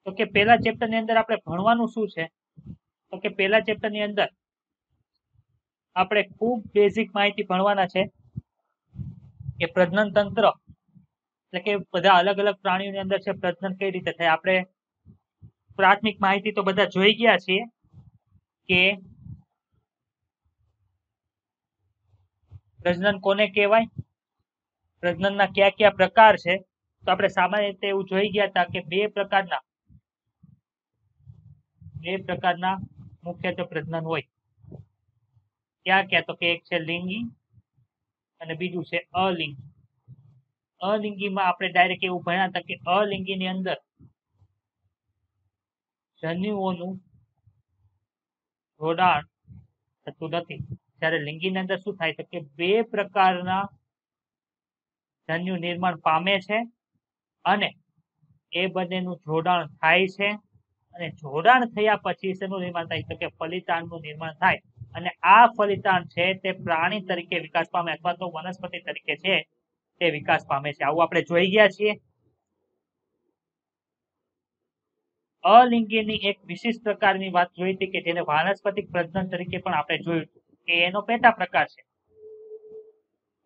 તો કે પહેલા ચેપ્ટર ની અંદર આપણે ભણવાનું શું છે? તો કે પહેલા ચેપ્ટર ની અંદર આપણે ખૂબ બેઝિક માહિતી ભણવાના છે કે પ્રજનન તંત્ર એટલે કે બધા અલગ અલગ પ્રાણીઓની અંદર છે પ્રજનન કઈ રીતે થાય. આપણે પ્રાથમિક માહિતી તો બધા જોઈ ગયા છીએ કે પ્રજનન કોને કહેવાય, પ્રજનનના કયા કયા પ્રકાર છે. તો આપણે સામાન્ય રીતે એવું જોઈ ગયા હતા કે બે પ્રકારના મુખ્યત્વે પ્રજનન હોય. ક્યાં ક્યાં? તો કે એક છે લિંગી અને બીજું છે અલિંગી. અલિંગીમાં આપણે ડાયરેક્ટ એવું ભણ્યા હતા કે અલિંગીની અંદર જન્યુઓનું જોડાણ થતું નથી. જ્યારે લિંગીની અંદર શું થાય? તો કે બે પ્રકારના જન્યુ નિર્માણ પામે છે અને એ બંનેનું જોડાણ થાય છે અને જોડાણ થયા પછી શેનું નિર્માણ થાય? તો કે ફલિતાંડનું નિર્માણ થાય અને આ ફલિતાંડ છે તે પ્રાણી તરીકે વિકાસ પામે અથવા તો વનસ્પતિ તરીકે છે તે વિકાસ પામે છે. આવું આપણે જોઈ ગયા છીએ. અલિંગીની એક વિશિષ્ટ પ્રકારની વાત જોઈ હતી કે જેને વાનસ્પતિક પ્રજનન તરીકે પણ આપણે જોયું કે એનો પેટા પ્રકાર છે.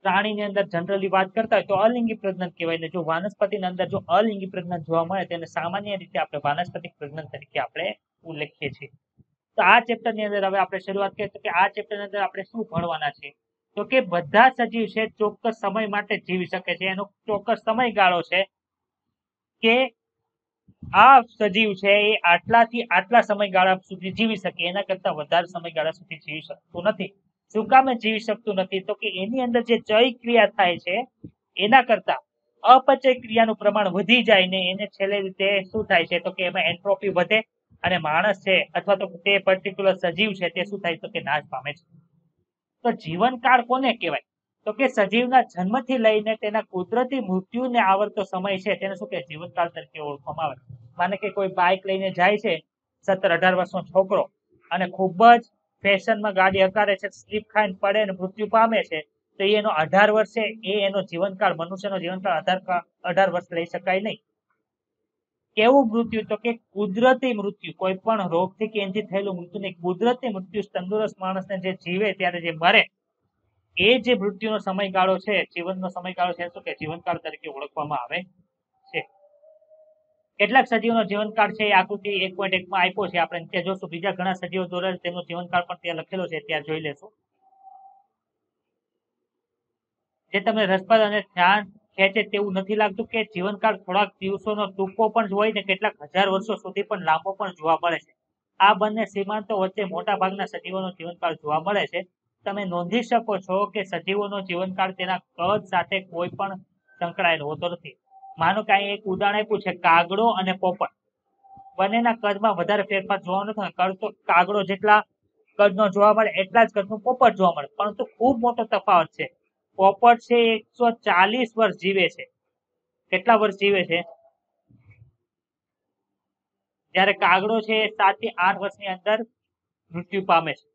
પ્રાણીની અંદર જનરલી વાત કરતા હોય તો અલિંગી પ્રજનન કહેવાય ને જો વાનસ્પતિની અંદર જો અલિંગી પ્રજનન જોવા મળે તેને સામાન્ય રીતે આપણે વાનસ્પતિક પ્રજનન તરીકે આપણે ઉલ્લેખીએ છીએ. તો આ ચેપ્ટર ની અંદર હવે આપણે શરૂઆત કરીએ તો કે આ ચેપ્ટર ની અંદર આપણે શું ભણવાના છે? તો કે બધા સજીવ છે ચોક્કસ સમય માટે જીવી શકે છે. એનો ચોક્કસ સમયગાળો છે કે આ સજીવ છે એ આટલાથી આટલા સમયગાળા સુધી જીવી શકે, એના કરતા વધારે સમયગાળા સુધી જીવી શકતું નથી. શું કામ જીવી શકતું નથી? તો કે એની અંદર જે ચય ક્રિયા થાય છે એના કરતા અપચય ક્રિયાનું પ્રમાણ વધી જાય ને એને છેલ્લે રીતે શું થાય છે? તો કે એમાં એન્ટ્રોપી વધે અને માણસ છે અથવા તો તે પર્ટિક્યુલર સજીવ છે તે શું થાય? તો કે નાશ પામે છે. તો જીવનકાળ કોને કહેવાય? તો કે સજીવના જન્મથી લઈને તેના કુદરતી મૃત્યુને આવરતો સમય છે તેને શું કે જીવનકાળ તરીકે ઓળખવામાં આવે. માને કે કોઈ બાઇક લઈને જાય છે 17-18 વર્ષનો છોકરો અને ખૂબ જ ફેશનમાં ગાડી હકારે છે, સ્લીપ ખાઈને પડે અને મૃત્યુ પામે છે તો એનો 18 વર્ષે એનો જીવનકાળ, મનુષ્યનો જીવનકાળ 18 વર્ષ લઈ શકાય નહીં. કેવું મૃત્યુ? તો કે કુદરતી મૃત્યુ. કોઈ પણ રોગથી કે એનાથી થયેલું મૃત્યુ નહીં, કુદરતી મૃત્યુ. તંદુરસ્ત માણસને જે જીવે ત્યારે જે મરે એ જે મૃત્યુનો સમયગાળો છે, જીવનનો સમયગાળો છે શું કે જીવનકાળ તરીકે ઓળખવામાં આવે છે. કેટલાક સજીવોનો જીવનકાળ છે એ આકૃતિ 1.1 માં આપ્યો છે. આપણે ત્યાં જોશું બીજા ઘણા સજીવો દ્વારા તેમનો જીવનકાળ પણ ત્યાં લખેલો છે, ત્યાં જોઈ લેશું. જે તમને રસપ્રદ અને ધ્યાન ખેંચે તેવું નથી લાગતું કે જીવનકાળ થોડાક દિવસોનો ટૂંકો પણ હોય ને કેટલાક હજાર વર્ષો સુધી પણ લાંબો પણ જોવા મળે છે. આ બંને સીમાંતો વચ્ચે મોટા ભાગના સજીવોનો જીવનકાળ જોવા મળે છે. તમે નોંધી શકો છો કે સજીવોનો જીવનકાળ તેના કદ સાથે કોઈ પણ સંકળાયેલો હોતો નથી. માનો કે અહીં એક ઉદાહરણ આપ્યું છે કાગડો અને પોપટ. બંનેના કદમાં વધારે ફેરફાર જોવા નથી. કાગડો જેટલા કદનો જોવા મળે એટલા જ કદનું પોપટ જોવા મળે, પરંતુ ખૂબ મોટો તફાવત છે. પોપટ છે 140 વર્ષ જીવે છે. કેટલા વર્ષ જીવે છે? જ્યારે કાગડો છે 7 થી 8 વર્ષની અંદર મૃત્યુ પામે છે.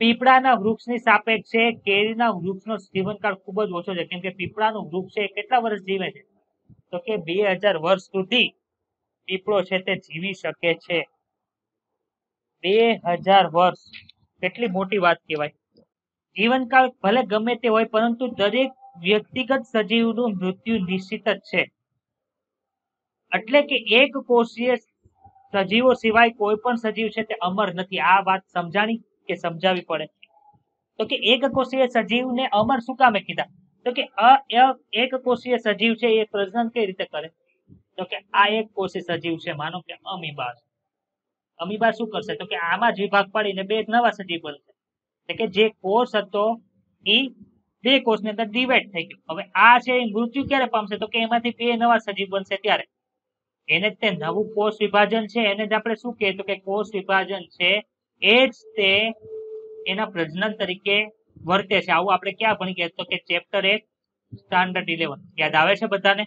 પીપળાના વૃક્ષની સાપેક્ષે કેરીના વૃક્ષનો જીવનકાળ ખૂબ જ ઓછો છે, કેમ કે પીપળાનું વૃક્ષ છે કેટલા વર્ષ જીવે છે? તો કે 2000 વર્ષ સુધી પીપળો છે તે જીવી શકે છે. 2000 વર્ષ કેટલી મોટી વાત કહેવાય. જીવનકાળ ભલે ગમે તે હોય પરંતુ દરેક વ્યક્તિગત સજીવનું મૃત્યુ નિશ્ચિત જ છે. એટલે કે એક કોષીય સજીવો સિવાય કોઈ પણ સજીવ છે તે અમર નથી. આ વાત સમજાણી કે સમજાવી પડે? તો કે એક કોષીય સજીવને અમર શું કામે કીધા? તો કે એક કોષીય સજીવ છે એ પ્રજનન કઈ રીતે કરે? તો કે આ એક કોષીય સજીવ છે, માનો કે અમીબા. અમીબા શું કરશે? તો કે આમાં જ વિભાગ પાડીને બે નવા સજીવ બનશે. એટલે કે જે કોષ હતો એ બે કોષની અંદર ડિવાઈડ થઈ ગયો. હવે આ છે એ મૃત્યુ ક્યારે પામશે? તો કે એમાંથી બે નવા સજીવ બનશે ત્યારે. એને તે નવું કોષ વિભાજન છે એને જ આપણે શું કહીએ? તો કે કોષ વિભાજન છે એ જ તે એના પ્રજનન તરીકે વર્તે છે. આવું આપણે ક્યાં ભણી ગયા? તો કે ચેપ્ટર 1 સ્ટાન્ડર્ડ 11. યાદ આવે છે બધાને?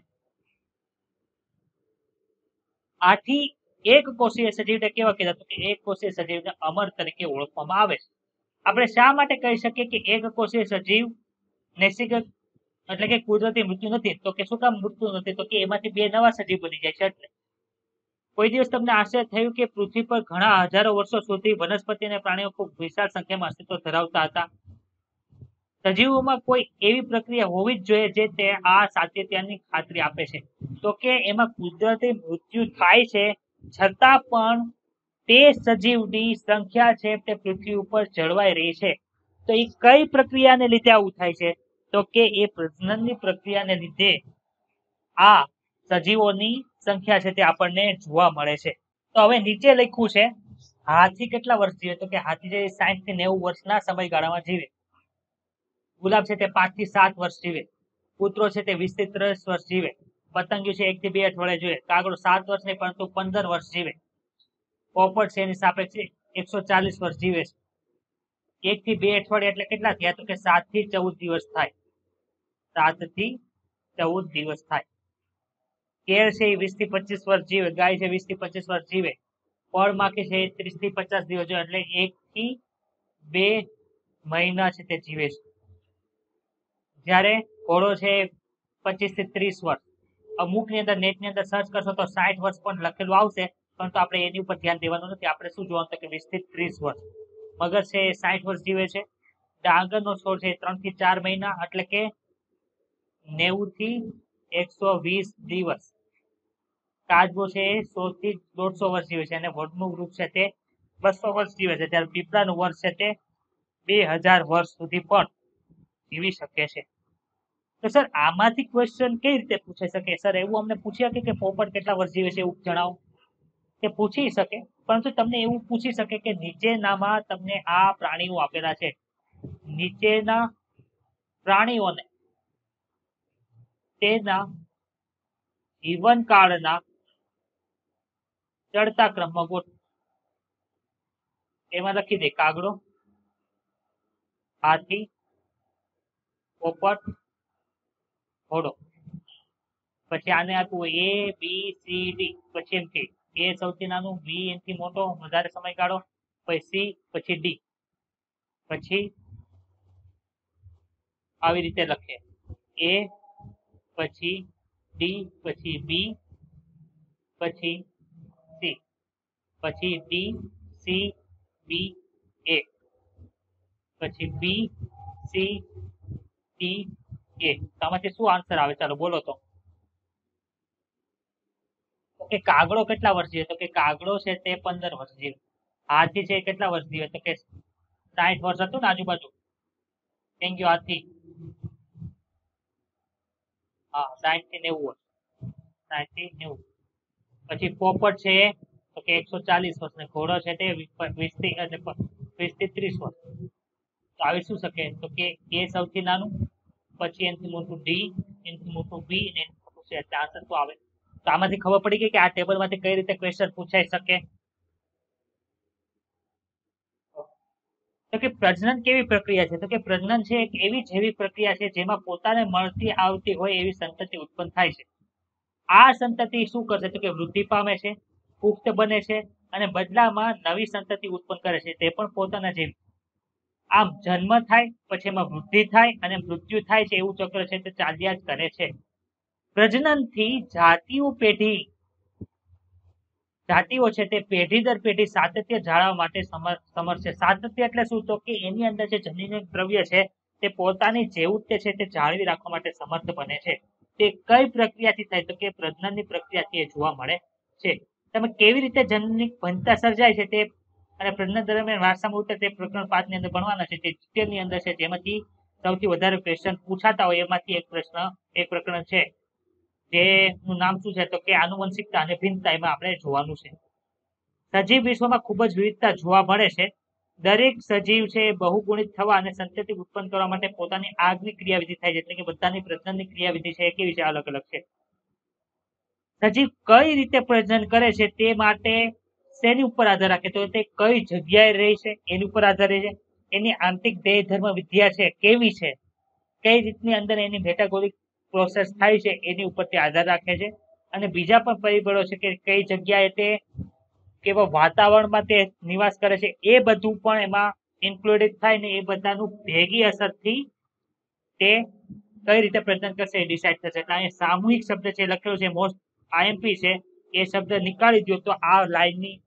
આથી એક કોષીય સજીવને કેવા કહેવાય? તો કે એક કોષીય સજીવને અમર તરીકે ઓળખવામાં આવે છે. આપણે શા માટે કહી શકીએ કે એક કોષીય સજીવ નૈસર્ગિક એટલે કે કુદરતી મૃત્યુ નથી? તો કે શું કામ મૃત્યુ નથી? તો કે એમાંથી બે નવા સજીવ બની જાય છે એટલે. કોઈ દિવસ તમને આશ્ચર્ય થયું કે પૃથ્વી પર ઘણા હજારો વર્ષો સુધી વનસ્પતિ અને પ્રાણીઓ ખૂબ વિશાળ સંખ્યામાં અસ્તિત્વ ધરાવતા હતા? સજીવોમાં કોઈ એવી પ્રક્રિયા હોવી જ જોઈએ જે તે આ સાતત્યની ખાતરી આપે છે. તો કે એમાં કુદરતી મૃત્યુ થાય છે છતાં પણ તે સજીવની સંખ્યા છે તે પૃથ્વી ઉપર જળવાઈ રહી છે. તો એ કઈ પ્રક્રિયાને લીધે આવું થાય છે? તો કે એ પ્રજનનની પ્રક્રિયાને લીધે આ સજીવોની સંખ્યા છે તે આપણને જોવા મળે છે. તો હવે નીચે લખ્યું છે હાથી કેટલા વર્ષ જીવે? તો કે હાથી જે 60 થી 90 વર્ષના સમયગાળામાં જીવે. ગુલાબ છે તે 5 થી 7 વર્ષ જીવે. કૂતરો છે તે 20 થી 30 વર્ષ જીવે. પતંગિયું છે 1 થી 2 અઠવાડિયા જીવે. કાગડો 7 વર્ષ નહીં પરંતુ 15 વર્ષ જીવે. પોપટ છે એની સાપેક્ષે 140 વર્ષ જીવે છે. 1 થી 2 અઠવાડિયા એટલે કેટલા થયા? તો કે 7 થી 14 દિવસ થાય. 7 થી 14 દિવસ થાય. કેળ છે એ 20 થી 25 વર્ષ જીવે. ગાય છે 20 થી 25 વર્ષ જીવે. ફળ માખી છે 30 થી 50 દિવસ જીવે. એટલે 1 થી 2 મહિના છે તે જીવે છે. જ્યારે ઘોડો છે 25 થી 30 વર્ષ. અમુક ની અંદર નેટ ની અંદર સર્ચ કરશો તો 60 વર્ષ પણ લખેલું આવશે, પરંતુ આપણે એની ઉપર ધ્યાન દેવાનું નથી. આપણે શું જોવાનું કે 20 થી 30 વર્ષ. મગર છે 60 વર્ષ જીવે છે. ડાંગરનો છોડ છે 3 થી 4 મહિના એટલે કે 90 થી 120 દિવસ. કાચબો છે 100 થી 150 વર્ષ જીવે છે અને વડનું વૃક્ષ છે તે 200 વર્ષ જીવે છે. જ્યારે પીપળાનું વર્ષ છે તે 2000 વર્ષ સુધી પણ જીવી શકે છે. તો સર આમાંથી ક્વેશ્ચન કઈ રીતે પૂછાઈ શકે? સર એવું અમને પૂછી શકે કે પોપટ કેટલા વર્ષ જીવે છે એવું જણાવો? તે પૂછી શકે, પરંતુ તમને એવું પૂછી શકે કે નીચેનામાં તમને આ પ્રાણીઓ આપેલા છે, નીચેના પ્રાણીઓને તેના જીવનકાળના ચડતા ક્રમમાં ગોઠવો. એમાં લખી દે કાગડો, હાથી, પોપટ, ઘોડો. પછી આને આપ્યું A B C D. પછી એમ કે A સૌથી નાનું, B એનાથી મોટો વધારે સમયગાળો, પછી C, પછી D. પછી આવી રીતે લખે A, પછી D, પછી B, પછી C, પછી D, C, B, A, પછી B, C, D, A. આમાંથી શું આન્સર આવે? ચાલો બોલો તો. કે કાગડો કેટલા વર્ષ જીવે? તો કે કાગડો છે તે 15 વર્ષ જીવે. હાથી છે કેટલા વર્ષ જીવે? તો કે 60 વર્ષ હતું ને આજુબાજુ. થેન્ક યુ હાથી. હા 60 થી 90 વર્ષ. 60 થી 90. પછી પોપટ છે તો કે 140 વર્ષ ને ઘોડો છે તે 20 થી 30 વર્ષ. તો આવી શું શકે? તો કે A સૌથી નાનું, પછી એનાથી મોટું D, એનાથી મોટું B અને એનાથી મોટું C. એટલે આન્સર શું આવે? તો આમાંથી ખબર પડી ગઈ કે આ ટેબલ માંથી કઈ રીતે ક્વેશ્ચન પૂછાઈ શકે. તો કે પ્રજનન કેવી પ્રક્રિયા છે? તો કે પ્રજનન છે એક એવી જૈવિક પ્રક્રિયા છે જેમાં પોતાને મળતી આવતી હોય એવી સંતતિ ઉત્પન્ન થાય છે. આ સંતતિ શું કરશે? તો કે વૃદ્ધિ પામે છે, પુખ્ત બને છે અને બદલામાં નવી સંતતિ ઉત્પન્ન કરે છે, તે પણ પોતાના જેવી. આમ જન્મ થાય, પછી એમાં વૃદ્ધિ થાય અને મૃત્યુ થાય છે, એવું ચક્ર છે તે ચાલ્યા જ કરે છે. પ્રજનનથી જાતિઓ છે તે પેઢી દર પેઢી સાતત્ય જાળવવા માટે સમર્થ છે. સાતત્ય એટલે શું? તો કે એની અંદર જે જનીન દ્રવ્ય છે તે પોતાની જેવું છે તે જાળવી રાખવા માટે સમર્થ બને છે. તે કઈ પ્રક્રિયાથી થાય? તો કે પ્રજનનની પ્રક્રિયાથી એ જોવા મળે છે. તમે કેવી રીતે જનનિક ભિન્નતા સર્જાય છે તે અને પ્રજનન દરમિયાન વારસામાં ઉતરે તે પ્રકરણ 5 ની અંદર ભણવાના છે. તે ડિટેલની અંદર છે, જેમાંથી સૌથી વધારે ક્વેશ્ચન પૂછાતા હોય એમાંથી એક પ્રકરણ છે, જેનું નામ શું છે? તો કે આનુવંશિકતા અને ભિન્નતા. એમાં આપણે જોવાનું છે. સજીવ વિશ્વમાં ખૂબ જ વિવિધતા જોવા મળે છે. દરેક સજીવ છે બહુગુણિત થવા અને સંતતિ ઉત્પન્ન કરવા માટે પોતાની આગવી ક્રિયાવિધિ થાય છે. એટલે કે બધાની પ્રજનનની ક્રિયાવિધિ છે એ કેવી છે? અલગ અલગ છે. સજીવ કઈ રીતે પ્રજનન કરે છે તે માટે શેની ઉપર આધાર રાખે? તો તે કઈ જગ્યાએ રહે છે એની ઉપર આધાર રહે છે. એની આંતરિક દેહ ધર્મ વિદ્યા છે કેવી છે, કઈ રીતની અંદર એની મેટાબોલિક પ્રોસેસ થાય છે એની ઉપર તે આધાર રાખે છે. અને બીજા પણ પરિબળો છે કે કઈ જગ્યાએ તે કેવા વાતાવરણમાં તે નિવાસ કરે છે, એ બધું પણ એમાં ઇન્ક્લુડેડ થાય ને એ બધાનું ભેગી અસરથી તે કઈ રીતે પ્રજનન કરશે એ ડિસાઇડ થશે. એટલે અહીંયા સામૂહિક શબ્દ છે લખેલું છે, મોસ્ટ IMP છે, એ શબ્દ નીકાળી દો તો આ લાઈનની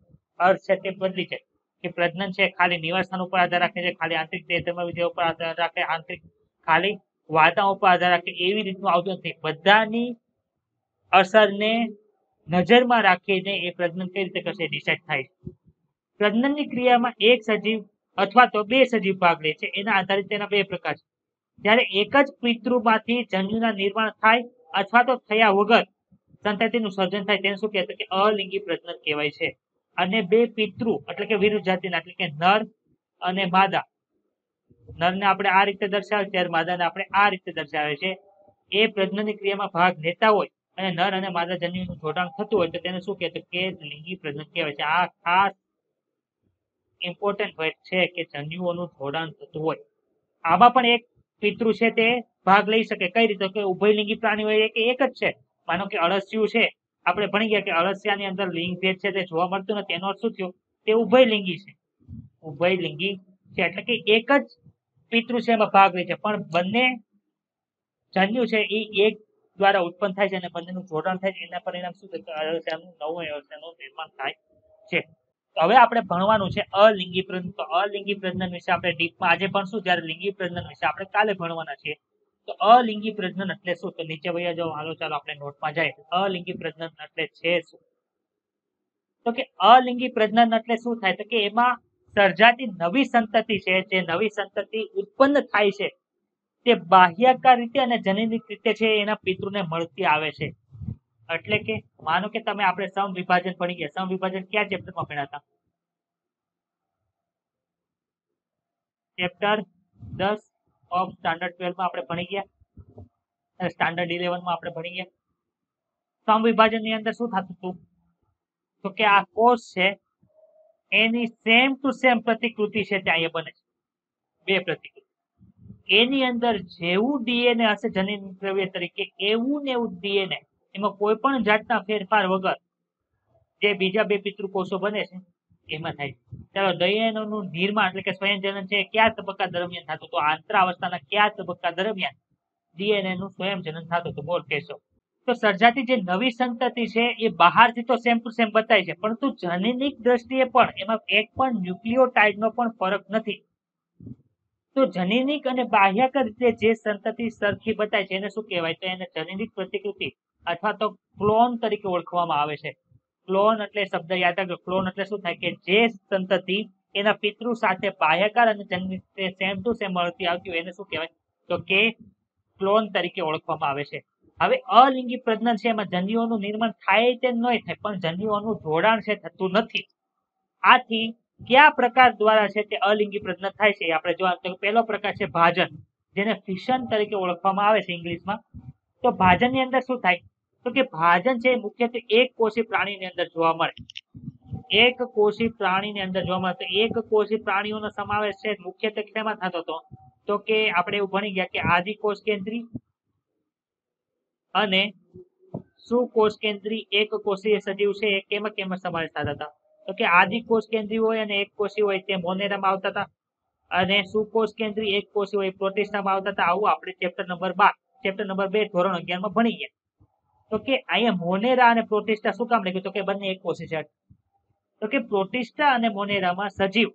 અર્થ છે તે બદલી જાય કે પ્રજનન છે ખાલી નિવાસસ્થાન ઉપર આધાર રાખે છે, ખાલી આંતરિક ધર્મવિધિ ઉપર આધાર રાખે, આંતરિક ખાલી વાતાવરણ ઉપર આધાર રાખે, એવી રીતનું આવતું નથી. બધાની અસરને નજરમાં રાખીને એ પ્રજનન કઈ રીતે કરશે ડિસાઇડ થાય છે. પ્રજનનની ક્રિયામાં એક સજીવ અથવા તો બે સજીવ ભાગ લે છે. એના આધારિત તેના બે પ્રકાર છે. જ્યારે એક જ પિતૃમાંથી જન્યુના નિર્માણ થાય અથવા તો થયા વગર સંતતિનું સર્જન થાય તેને શું કહેવાય કે અલિંગી પ્રજનન કહેવાય છે. અને બે પિતૃ એટલે કે વિરુદ્ધ જાતિના એટલે કે નર અને માદા, નરને આપણે આ રીતે દર્શાવે ત્યારે માદાને આપણે આ રીતે દર્શાવે છે. એ પ્રજનનની ક્રિયામાં ભાગ લેતા હોય અને નર અને માદા જન્યુનું જોડાણ થતું હોય તો તેને શું કહેવાય કે લિંગી પ્રજનન કહેવાય છે. આ ખાસ ઇમ્પોર્ટન્ટ વાત છે કે જન્યુઓનું જોડાણ થતું હોય. આમાં પણ એક પિતૃ છે તે ભાગ લઈ શકે. કઈ રીતે કે ઉભયલિંગી પ્રાણી હોય કે એક જ છે. માનો કે અળસિયું છે, આપણે ભણી ગયા કે અળસિયાની અંદર લિંગ ભેદ છે તે જોવા મળતું નથી. એનો અર્થ શું થયો? તે ઉભયલિંગી છે. ઉભયલિંગી છે એટલે કે એક જ પિતૃ છે એમાં ભાગ લે છે, પણ બંને જન્યુ છે એ એક દ્વારા ઉત્પન્ન થાય છે અને બંનેનું જોડાણ થાય છે. એના પરિણામ શું થાય? અળસિયાનું નવું અળસિયાનું નિર્માણ થાય છે. તો હવે આપણે ભણવાનું છે અલિંગી પ્રજનન. તો અલિંગી પ્રજનન વિશે આપણે ડીપમાં આજે ભણશું, જ્યારે લિંગી પ્રજનન વિશે આપણે કાલે ભણવાના છીએ. તો અલિંગી પ્રજનન એટલે શું? તો નીચે વયા જાઓ, હાલો ચાલો આપણે નોટમાં જાય. અલિંગી પ્રજનન એટલે છે શું? તો કે અલિંગી પ્રજનન એટલે શું થાય? તો કે એમાં સર્જાતી નવી સંતતિ છે, જે નવી સંતતિ ઉત્પન્ન થાય છે તે બાહ્યકાર રીતે અને જનનિક રીતે છે એના પિતૃને મળતી આવે છે. એટલે કે માનો કે તમે આપણે સમ વિભાજન ભણી ગયા. સમ વિભાજન ક્યાં ચેપ્ટરમાં ભણ્યા હતા? ચેપ્ટર 10 ઓફ સ્ટાન્ડર્ડ 12 માં આપણે ભણી ગયા અને સ્ટાન્ડર્ડ 11 માં આપણે ભણી ગયા. સમ વિભાજન ની અંદર શું થતું હતું? તો કે આ કોષ છે એની સેમ ટુ સેમ પ્રતિકૃતિ છે તે અહીંયા બને છે. બે પ્રતિકૃતિ. એની અંદર જેવું ડીએનએ હશે જનીન દ્રવ્ય તરીકે, એવું ને એવું ડીએનએ, એમાં કોઈ પણ જાતના ફેરફાર વગર જે બીજા બે પિતૃ કોષો બને છે એમાં થાય. ચાલો, ડીએનએનું નિર્માણ એટલે કે સ્વયંજનન છે કયા તબક્કા દરમિયાન થતું? તો આંતરાવસ્થાના કયા તબક્કા દરમિયાન ડીએનએ નું સ્વયંજનન થતું હતું? બોલ કહેશો. તો સર્જાતી જે નવી સંતતિ છે એ બહારથી તો સેમ ટુ સેમ બતાય છે, પરંતુ જનનિક દ્રષ્ટિએ પણ એમાં એક પણ ન્યુક્લિયોટાઇડનો પણ ફરક નથી. તો જનનિક અને બાહ્યક રીતે જે સંતતિ સરખી બતાય છે એને શું કહેવાય? તો એને જનનિક પ્રતિકૃતિ અથવા તો ક્લોન તરીકે ઓળખવામાં આવે છે. ક્લોન એટલે શબ્દ યાદ રાખજો. ક્લોન એટલે શું થાય? કે જે સંતતિ એના પિતૃ સાથે બાહ્યકાર અને જનનિક સેમ ટુ સેમ મળતી આવતી હોય એને શું કહેવાય? તો કે ક્લોન તરીકે ઓળખવામાં આવે છે. હવે અલિંગી પ્રજનન છે એમાં જન્યુઓનું નિર્માણ થાય તે ન થાય, પણ જન્યુઓનું જોડાણ છે થતું નથી. આથી કયા પ્રકાર દ્વારા છે તે અલિંગી પ્રજનન થાય છે આપણે જોવાનું. તો પહેલો પ્રકાર છે ભાજન, જેને ફિશન તરીકે ઓળખવામાં આવે છે ઇંગ્લિશમાં. તો ભાજનની અંદર શું થાય? તો કે ભાજન છે મુખ્યત્વે એક કોષી પ્રાણીની અંદર જોવા મળે. એક કોષી પ્રાણીની અંદર જોવા મળે. તો એક કોષી પ્રાણીઓનો સમાવેશ છે મુખ્યત્વે શેમાં થતો હતો? તો કે આપણે એવું ભણી ગયા કે આદિકોષ કેન્દ્રી અને સુકોષ કેન્દ્રી એક કોષીય સજીવ છે એ કેમાં સમાવેશ થતા હતા? તો કે આદિકોષ કેન્દ્રી હોય અને એક કોષી હોય તે મોનેરામાં આવતા હતા, અને સુકોષ કેન્દ્રી એક કોષી હોય પ્રોટિસ્ટામાં આવતા હતા. આવું આપણે ચેપ્ટર નંબર 2 ધોરણ 11 માં ભણી ગયા. તો કે અહીંયા મોનેરા અને પ્રોટિસ્ટા શું કામ લખ્યું? તો કે બંને એક કોષી છે. તો કે પ્રોટિસ્ટા અને મોનેરામાં સજીવ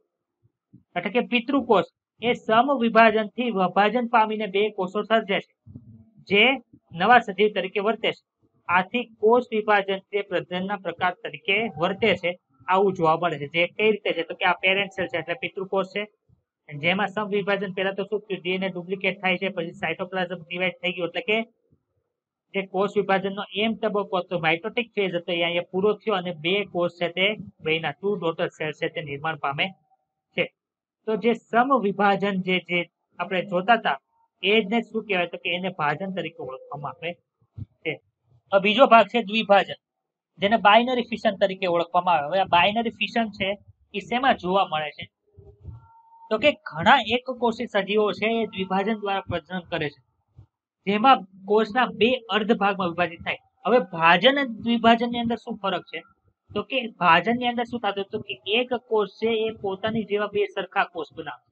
એટલે કે પિતૃકોષ એ સમ વિભાજનથી વિભાજન પામીને બે કોષો સર્જે છે જે નવા સજીવ તરીકે વર્તે છે. આથી કોષ વિભાજન તે પ્રજનનના પ્રકાર તરીકે વર્તે છે. આવું જોવા મળે છે. જે કઈ રીતે છે? તો કે આ પેરેન્ટ સેલ છે એટલે પિતૃકોષ છે, જેમાં સમ વિભાજન પહેલા તો શું થયું? ડીએનએ ડુપ્લિકેટ થાય છે, પછી સાયટોપ્લાઝમ ડિવાઈડ થઈ ગયું એટલે કે જે કોષ વિભાજનનો એમ તબક્કો હતો માઇટોટિક ફેઝ હતો એ અહીંયા પૂરો થયો અને બે કોષ છે તે બેના ટુ ડોટર સેલ છે તે નિર્માણ પામે છે. તો જે સમ વિભાજન જે આપણે જોતા હતા એને શું કહેવાય? તો કે એને ભાજન તરીકે ઓળખવામાં આવે છે. બીજો ભાગ છે દ્વિભાજન, જેને બાઇનરી ફિશન તરીકે ઓળખવામાં આવે. હવે આ બાઇનરી ફિશન છે એ શેમાં જોવા મળે છે? તો કે ઘણા એક કોષી સજીવો છે એ દ્વિભાજન દ્વારા પ્રજનન કરે છે, જેમાં કોષના બે અર્ધ ભાગમાં વિભાજિત થાય. હવે ભાજન અને દ્વિભાજન ની અંદર શું ફરક છે? તો કે ભાજન ની અંદર શું થતું હતું કે એક કોષ છે એ પોતાની જેવા બે સરખા કોષ બનાવે.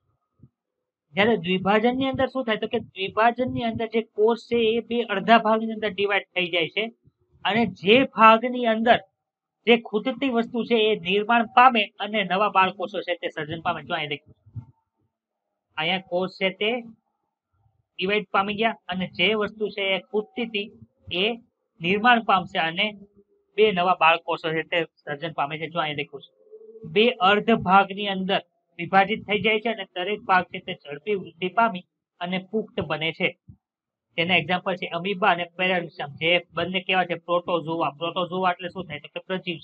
જ્યારે દ્વિભાજન ની અંદર શું થાય? તો કે દ્વિભાજન ની અંદર જે કોષ છે એ બે અડધા ભાગની અંદર ડિવાઈડ થઈ જાય છે, અને જે ભાગની અંદર જે ખૂટતી વસ્તુ છે એ નિર્માણ પામે અને નવા બાળકોષો છે તે સર્જન પામે. જો અહીં દેખો, અહીંયા કોષ છે તે ડિવાઈડ પામી ગયા અને જે વસ્તુ છે એ ખૂટતી હતી એ નિર્માણ પામશે અને બે નવા બાળકોષો છે તે સર્જન પામે છે. જો અહીં દેખો, બે અર્ધ ભાગની અંદર વિભાજિત થઈ જાય છે અને દરેક ભાગ છે તે ઝડપી વૃદ્ધિ પામી અને પુખ્ત બને છે. તેના એક્ઝામ્પલ છે અમીબા અને પેરામિશમ, જે બંને કેવા છે પ્રોટોઝોઆ. પ્રોટોઝોઆ એટલે શું થાય તો કે પ્રજીવ.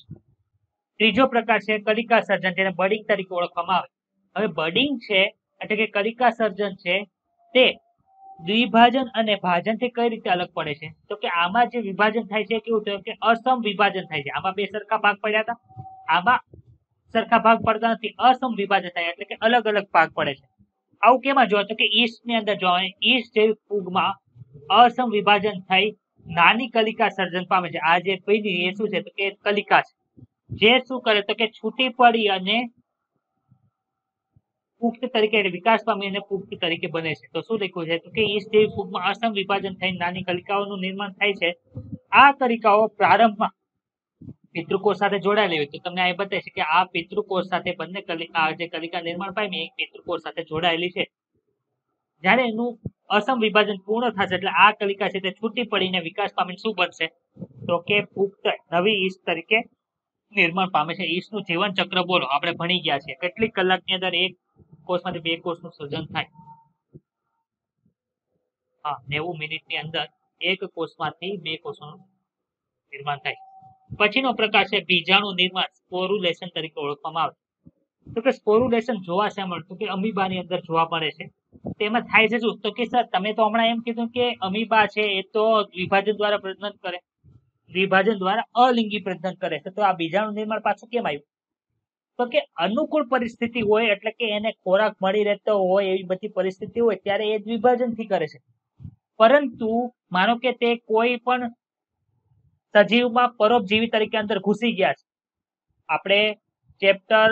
ત્રીજો પ્રકાર છે કલિકા સર્જન, જેને બડિંગ તરીકે ઓળખવામાં આવે. હવે બડિંગ છે એટલે કે કલિકા સર્જન છે તે દ્વિભાજન અને ભાજન થી કઈ રીતે અલગ પડે છે તો કે આમાં જે વિભાજન થાય છે કેવું થયું કે અસમ વિભાજન થાય છે. આમાં બે સરખા ભાગ પડ્યા હતા, આમાં સરખા ભાગ પડતા નથી, અસમ વિભાજન થાય એટલે કે અલગ અલગ ભાગ પડે છે. આવું કેમાં જોવા તો કે ઈસ્ટ ની અંદર જોવા, ઈસ્ટ જેવી ફૂગમાં અસમ વિભાજન થઈ નાની કલિકા સર્જન પામે છે. આ જે પેલી એ શું છે તો કે કલિકા છે, જે શું કરે તો કે છૂટી પડી અને પુખ્ત તરીકે વિકાસ પામી અને પુખ્ત તરીકે બને છે. તો શું લખ્યું છે તો કે ઈસ્ટ જેવી ફૂગમાં અસમ વિભાજન થઈ નાની કલિકાઓનું નિર્માણ થાય છે. આ કલિકાઓ પ્રારંભમાં પિતૃકોષ સાથે જોડાયેલી હોય તો તમને અહીં બતાવે છે કે આ પિતૃકોષ સાથે બંને કલિકા જે કલિકા નિર્માણ પામી એક પિતૃકોષ સાથે જોડાયેલી છે. જ્યારે એનું અસમ વિભાજન પૂર્ણ થશે એટલે આ કલિકા છે તે છૂટી પડીને વિકાસ પામીને શું બનશે તો કે પુખ્ત નવી ઈસ્ટ તરીકે નિર્માણ પામે છે. ઈસ્ટનું જીવન ચક્ર બોલો આપણે ભણી ગયા છે, કેટલી કલાકની અંદર એક કોષમાંથી બે કોષનું સર્જન થાય? હા, 90 મિનિટની અંદર એક કોષમાંથી બે કોષોનું નિર્માણ થાય. પછીનો પ્રકાર છે બીજાણુ નિર્માણ, સ્પોરુલેશન તરીકે ઓળખવામાં આવે. તો કે સ્પોરુલેશન જોવા છે મળતું કે અમીબાની અંદર જોવા મળે છે. તેમાં થાય છે શું તો કે સર તમે તો હમણાં એમ કીધું કે અમીબા છે એ તો વિભાજન દ્વારા પ્રજનન કરે, વિભાજન દ્વારા અલિંગી પ્રજનન કરે છે, તો આ બીજાણુ નિર્માણ પાછું કેમ આવ્યું તો કે અનુકૂળ પરિસ્થિતિ હોય એટલે કે એને ખોરાક મળી રહેતો હોય એવી બધી પરિસ્થિતિ હોય ત્યારે એ વિભાજન થી કરે છે. પરંતુ માનો કે તે કોઈ પણ સજીવમાં પરોપજીવી તરીકે અંદર ઘૂસી ગયા છે. આપણે ચેપ્ટર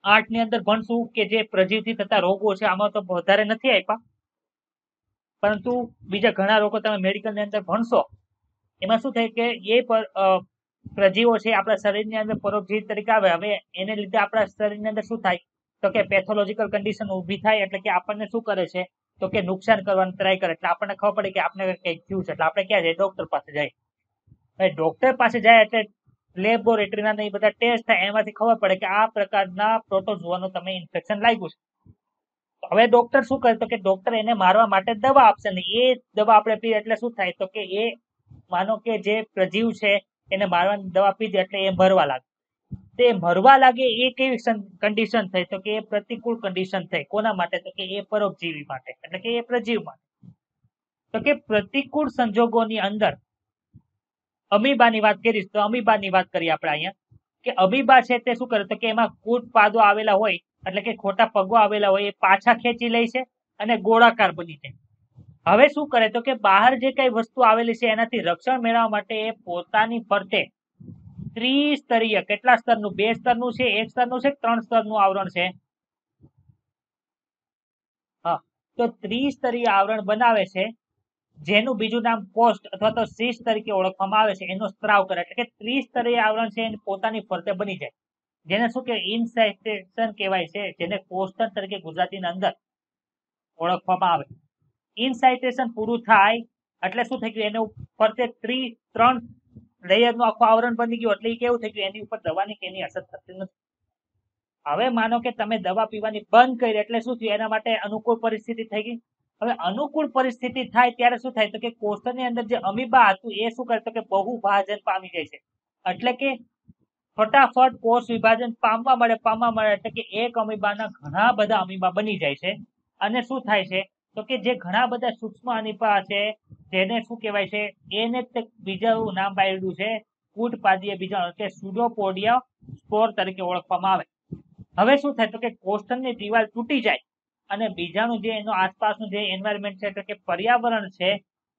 8 ની અંદર ભણશું કે જે પ્રજીવથી થતા રોગો છે, આમાં તો વધારે નથી આપ્યા પરંતુ બીજા ઘણા રોગો તમે મેડિકલ ની અંદર ભણશો. એમાં શું થાય કે એ પ્રજીવો છે આપણા શરીરની અંદર પરોપજીવી તરીકે આવે. હવે એને લીધે આપણા શરીરની અંદર શું થાય તો કે પેથોલોજીકલ કન્ડિશન ઊભી થાય એટલે કે આપણને શું કરે છે તો કે નુકસાન કરવાની ટ્રાય કરે. એટલે આપણને ખબર પડે કે આપણે કંઈક થયું છે એટલે આપણે ક્યાં જાય ડોક્ટર પાસે જાય. ડોક્ટર પાસે જાય એટલે લેબોરેટરીના એ બધા ટેસ્ટ થાય, એમાંથી ખબર પડે કે આ પ્રકારના પ્રોટોઝોઆનું તમે ઇન્ફેક્શન લાગ્યું છે. હવે ડોક્ટર શું કરે તો કે ડોક્ટર એને મારવા માટે દવા આપશે ને એ દવા આપણે પીએ એટલે શું થાય તો કે એ માનો કે જે પ્રજીવ છે એને મારવાની દવા પીધી એટલે એ મરવા લાગે. તે મરવા લાગે એ કેવી કન્ડિશન થઈ તો કે એ પ્રતિકૂળ કન્ડિશન થઈ. કોના માટે તો કે એ પરોપજીવી માટે એટલે કે એ પ્રજીવ માટે. તો કે પ્રતિકૂળ સંજોગોની અંદર અમીબાની વાત કરીશ તો અમીબાની વાત કરીએ આપણે અહીંયા કે અમીબા છે તે શું કરે તો કે એમાં કૂટ પાદો આવેલા હોય એટલે કે ખોટા પગો આવેલા હોય એ પાછા ખેંચી લે છે અને ગોળાકાર બની જાય. હવે શું કરે તો કે બહાર જે કઈ વસ્તુ આવેલી છે એનાથી રક્ષણ મેળવવા માટે એ પોતાની ફરતે ત્રિસ્તરીય, કેટલા સ્તરનું, 2 સ્તરનું છે, 1 સ્તરનું છે, 3 સ્તરનું આવરણ છે? હા, તો ત્રિસ્તરીય આવરણ બનાવે છે જેનું બીજું નામ પોસ્ટ અથવા તો શીશ તરીકે ઓળખવામાં આવે છે. એનો સ્ત્રાવ કરે એટલે કે ત્રિસ્તરીય આવરણ છે એની પોતાની ફરતે બની જાય, જેને શું કે ઇનસાઇટેશન કહેવાય છે, જેને કોષ્ટક તરીકે ગુજરાતીની અંદર ઓળખવામાં આવે. ઇનસાઇટેશન પૂરું થાય એટલે શું થઈ ગયું એનું ફરતે 3 લેયરનું આખું આવરણ બની ગયું એટલે કેવું થઈ ગયું એની ઉપર દવાની કે એની અસર થતી નથી. હવે માનો કે તમે દવા પીવાની બંધ કરી એટલે શું થયું એના માટે અનુકૂળ પરિસ્થિતિ થઈ ગઈ. હવે અનુકૂળ પરિસ્થિતિ થાય ત્યારે શું થાય તો કે કોષની અંદર જે અમીબા હતું એ શું કરે તો કે બહુભાજન પામી જાય છે. એટલે કે ફટાફટ કોષ વિભાજન પામવા મળે એટલે કે એક અમીબાના ઘણા બધા અમીબા બની જાય છે. અને શું થાય છે તો કે જે ઘણા બધા સૂક્ષ્મ અમીબા છે જેને શું કહેવાય છે એને બીજું નામ પાડ્યું છે કૂટપાદીય બીજાણુ કે સ્યુડોપોડિયા સ્પોર તરીકે ઓળખવામાં આવે. હવે શું થાય તો કે કોષની દિવાલ તૂટી જાય અને બીજાણુ જે એનો આસપાસનું જે એન્વાયરમેન્ટ છે એટલે કે પર્યાવરણ છે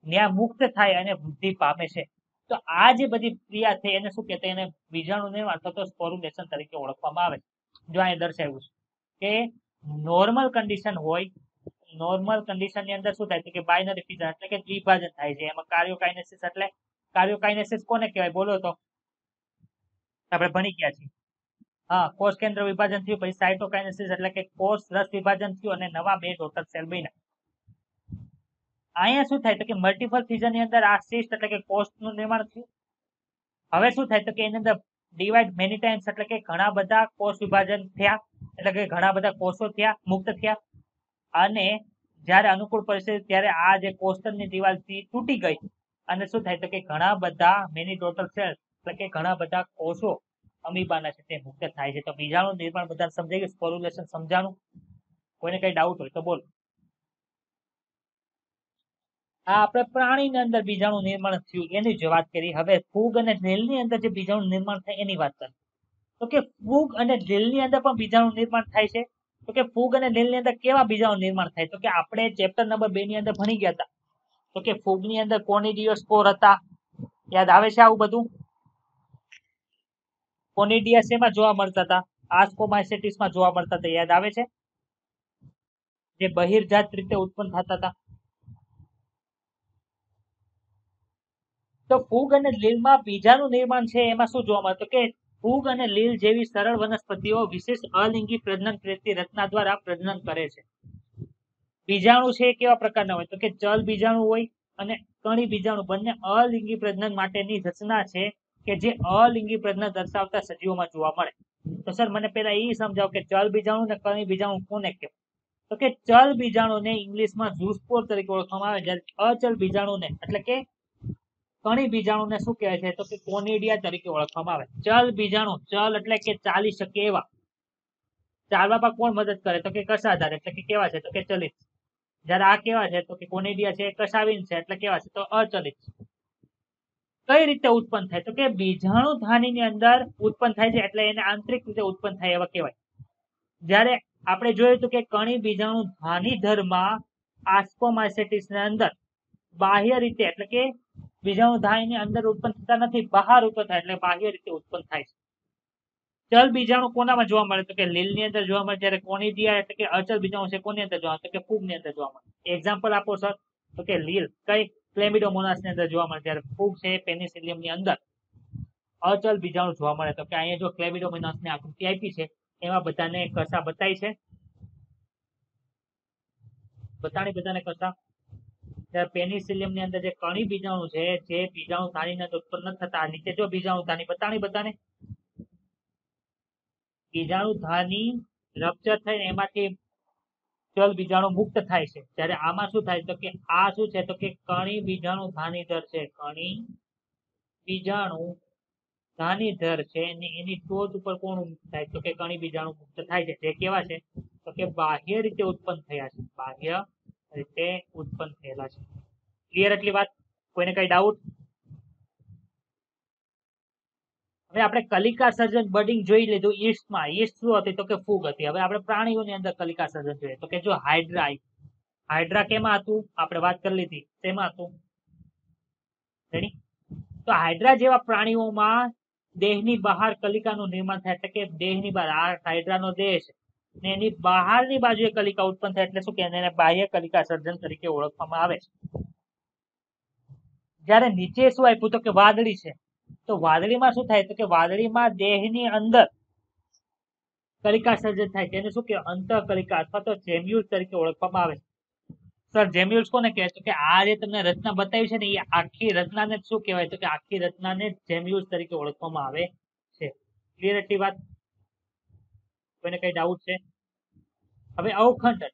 ત્યાં મુક્ત થાય અને વૃદ્ધિ પામે છે. તો આ જે બધી ક્રિયા છે એને શું કહેવાય, એને બીજાણુ નિર્માણ અથવા તો સ્પોરુલેશન તરીકે ઓળખવામાં આવે. જો અહીં દર્શાવ્યું છે કે નોર્મલ કન્ડિશન હોય, નોર્મલ કન્ડિશન ની અંદર શું થાય તો કે બાઇનરી ફિઝન એટલે કે દ્વિભાજન થાય છે. એમાં કાર્યોકાઇનેસિસ એટલે કાર્યોકાઇનેસિસ કોને કહેવાય બોલો તો? આપણે ભણી ગયા છીએ. હા, કોષ કેન્દ્ર વિભાજન થયું, પછી સાયટોકાઇનેસિસ એટલે કે કોષ રસ વિભાજન થયું અને નવા બે ડોટર સેલ બન્યા. અહીંયા શું થાય તો કે મલ્ટીપલ ફ્યુઝન ની અંદર આ સિસ્ટ એટલે કે કોષનું નિર્માણ થયું. હવે શું થાય તો કે એની અંદર ડિવાઇડ મેની ટાઈમ્સ એટલે કે ઘણા બધા કોષ વિભાજન થયા, એટલે કે ઘણા બધા કોષો થયા, મુક્ત થયા. અને જ્યારે અનુકૂળ પરિસ્થિતિ ત્યારે આ જે કોષની દિવાલ તૂટી ગઈ અને શું થાય તો કે ઘણા બધા મેની ડોટર સેલ એટલે કે ઘણા બધા કોષો અમીબાના છે તે મુક્ત થાય છે. તો બીજાણુ નિર્માણ બધા સમજાઈ ગયું, સ્પોરુલેશન સમજાણું. કોઈને કઈ ડાઉટ હોય તો બોલો. આ આપણે પ્રાણીની અંદર બીજાણુ નિર્માણ થયું એની જ વાત કરી. હવે ફૂગ અને નીલની અંદર જે બીજાણુ નિર્માણ થાય એની વાત કરી. તો કે ફૂગ અને નીલની અંદર પણ બીજાણુ નિર્માણ થાય છે. તો કે ફૂગ અને નીલની અંદર કેવા બીજાણુ નિર્માણ થાય તો કે આપણે ચેપ્ટર નંબર 2 ની અંદર ભણી ગયા હતા. તો કે ફૂગની અંદર કોનિડિયો સ્પોર હતા. યાદ આવે છે આવું બધું? કોનિડિયા શેમાં જોવા મળતા હતા? આસ્કોમાઇસેટિસમાં જોવા મળતા હતા. યાદ આવે છે? જે બહિર્જાત રીતે ઉત્પન્ન થતા હતા. તો ફૂગ અને લીલમાં બીજાનું નિર્માણ છે એમાં શું જોવા મળે તો કે ફૂગ અને લીલ જેવી સરળ વનસ્પતિઓ વિશેષ અલિંગી પ્રજનન પ્રેતી રચના દ્વારા પ્રજનન કરે છે. બીજાણુ છે કેવા પ્રકારના હોય તો કે ચલ બીજાણુ હોય અને કણી બીજાણુ બંને અલિંગી પ્રજનન માટેની રચના છે કે જે અલિંગી પ્રજનન દર્શાવતા સજીવોમાં જોવા મળે. તો સર મને પહેલા એ સમજાવો કે ચલ બીજાણુ અને કણી બીજાણુ કોને કહેવાય? તો કે ચલ બીજાણુને ઇંગ્લિશમાં ઝૂસ્પોર તરીકે ઓળખવામાં આવે, જ્યારે અચલ બીજાણુને એટલે કે કણી બીજાણુને શું કહેવાય છે તો કે કોનિડિયા તરીકે ઓળખવામાં આવે. ચલ બીજાણુ, ચલ એટલે કે ચાલી શકે એવા, ચાલવામાં કોણ મદદ કરે તો કે કશાધાર એટલે કે કેવા છે તો કે ચલિત. જ્યારે આ કેવા છે તો કે કોનિડિયા છે કશાવીન છે એટલે કેવા છે તો અચલિત. કઈ રીતે ઉત્પન્ન થાય તો કે બીજાણુ ધાનીની અંદર ઉત્પન્ન થાય છે એટલે એને આંતરિક રીતે ઉત્પન્ન થાય એવા કહેવાય. જ્યારે આપણે જોયું હતું કે કણી બીજાણુ ધાની ધરમાં આસ્કોમાઇસેટિસની અંદર બાહ્ય રીતે એટલે કે બીજાણુ ધાનીની અંદર ઉત્પન્ન થતા નથી, બહાર ઉત્પન્ન થાય એટલે બાહ્ય રીતે ઉત્પન્ન થાય છે. ચલ બીજાણુ કોનામાં જોવા મળે તો કે લીલની અંદર જોવા મળે, જ્યારે કોનિડિયા એટલે કે અચલ બીજાણુ છે કોની અંદર જોવા મળે તો કે ફૂગની અંદર જોવા મળે. એક્ઝામ્પલ આપો સર તો કે લીલ કઈ ક્લેમિડોમોનાસની અંદર જોવા મળે, જ્યારે ફૂગ છે પેનિસિલિયમની અંદર અચલ બીજાણુ જોવા મળે. તો કે અહીંયા જો ક્લેમિડોમોનાસની આકૃતિ આપી છે એમાં બધાને કસા બતાય છે, બતાણી બધાને કસા. ત્યારે પેનિસિલિયમની અંદર જે કણી બીજાણુ છે જે બીજાણુ ધાનીની અંદર ઉત્પન્ન નથી થતા, નીચે જો બીજાણુ ધાની બતાણી બધાને બીજાણુ ધાની રપ્ચર થઈને એમાંથી ચલ બીજાણુ મુક્ત થાય છે. ત્યારે આમાં શું થાય તો કે આ શું છે તો કે કણી બીજાણુ ધાનીધર છે, કણી બીજાણુ ધાનીધર છે અને એની ટોચ ઉપર કોણ મુક્ત થાય તો કે કણી બીજાણુ મુક્ત થાય છે. જે કેવા છે તો કે બાહ્ય રીતે ઉત્પન્ન થયા છે, બાહ્ય રીતે ઉત્પન્ન થયેલા છે. ક્લિયર એટલી વાત? કોઈને કઈ ડાઉટ? હવે આપણે કલિકા સર્જન બડિંગ જોઈ લીધું ઈસ્ટમાં. ઈસ્ટ શું હતી તો કે ફૂગ હતી. હવે આપણે પ્રાણીઓની અંદર કલિકા સર્જન જોઈએ તો કે જો હાઇડ્રા, હાઇડ્રા કેમાં હતું આપણે વાત કરી લીધી, શેમાં હતું? તો હાઇડ્રા જેવા પ્રાણીઓમાં દેહની બહાર કલિકાનું નિર્માણ થાય એટલે કે દેહની બહાર આ હાઇડ્રાનો દેહ છે ને એની બહારની બાજુએ કલિકા ઉત્પન્ન થાય એટલે શું કે એને બાહ્ય કલિકા સર્જન તરીકે ઓળખવામાં આવે છે. જ્યારે નીચે શું આપ્યું તો કે વાદળી છે, તો વાદળીમાં શું થાય તો કે વાદળીમાં દેહની અંદર કલિકા સર્જન થાય તેને શું કહેવાય અંતઃકલિકા અથવા તો જેમ્યુલ્સ તરીકે ઓળખવામાં આવે છે. સર જેમ્યુલ્સ કોને કહેવાય તો કે આ જે તમને રચના બતાવી છે ને એ આખી રચનાને શું કહેવાય તો કે આખી રચનાને જેમ્યુલ્સ તરીકે ઓળખવામાં આવે છે. ક્લિયર એટલી વાત? કોઈને કઈ ડાઉટ છે? હવે અવખંડન,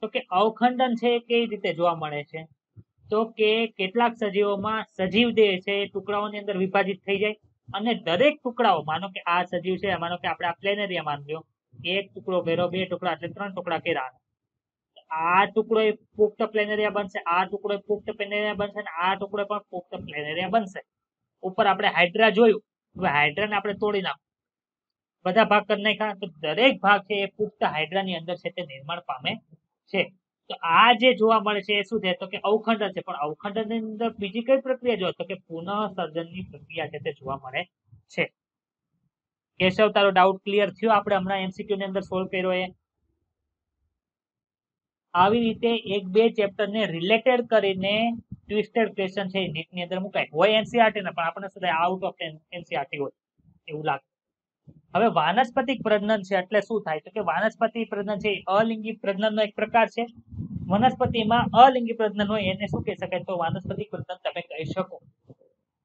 તો કે અવખંડન છે કેવી રીતે જોવા મળે છે તો કે કેટલાક સજીવોમાં સજીવ દેહ છે એ ટુકડાઓની અંદર વિભાજિત થઈ જાય અને દરેક ટુકડાઓ, માનો કે આ સજીવ છે, માનો કે આપણે આ પ્લેનેરિયા માની લો, એક ટુકડો કર્યો, બે ટુકડા એટલે 3 ટુકડા કર્યા, આ ટુકડો એ પુખ્ત પ્લેનેરિયા બનશે, આ ટુકડો પુખ્ત પ્લેનેરિયા બનશે અને આ ટુકડો પણ પુખ્ત પ્લેનેરિયા બનશે. ઉપર આપણે હાઇડ્રા જોયું, હવે હાઇડ્રાને આપણે તોડી નાખો, બધા ભાગ કરી નાખ્યા તો દરેક ભાગ છે એ પુખ્ત હાઇડ્રાની અંદર છે તે નિર્માણ પામે છે. તો આ જે જોવા મળે છે એ શું છે તો કે અવખંડન છે. પણ અવખંડનની અંદર બીજી કઈ પ્રક્રિયા જોવા તો કે પુનઃ સર્જનની પ્રક્રિયા છે તે જોવા મળે છે. કેશવ તારો ડાઉટ ક્લિયર થયો? આપણે હમણાં એમસીક્યુ ની અંદર સોલ્વ કર્યો એ. આવી રીતે એક બે ચેપ્ટર ને રિલેટેડ કરીને ટ્વિસ્ટેડ ક્વેશ્ચન છે નીટ ની અંદર મુકાય હોય એનસીઆરટી ના, પણ આપણે શું થાય આઉટ ઓફ એનસીઆરટી હોય એવું લાગે. હવે વાનસ્પતિક પ્રજનન છે એટલે શું થાય તો કે વાનસ્પતિક પ્રજનન છે એ અલિંગી પ્રજનનનો એક પ્રકાર છે. વનસ્પતિમાં અલિંગી પ્રજનન હોય એને શું કહી શકાય તો વાનસ્પતિક પ્રજનન તમે કહી શકો.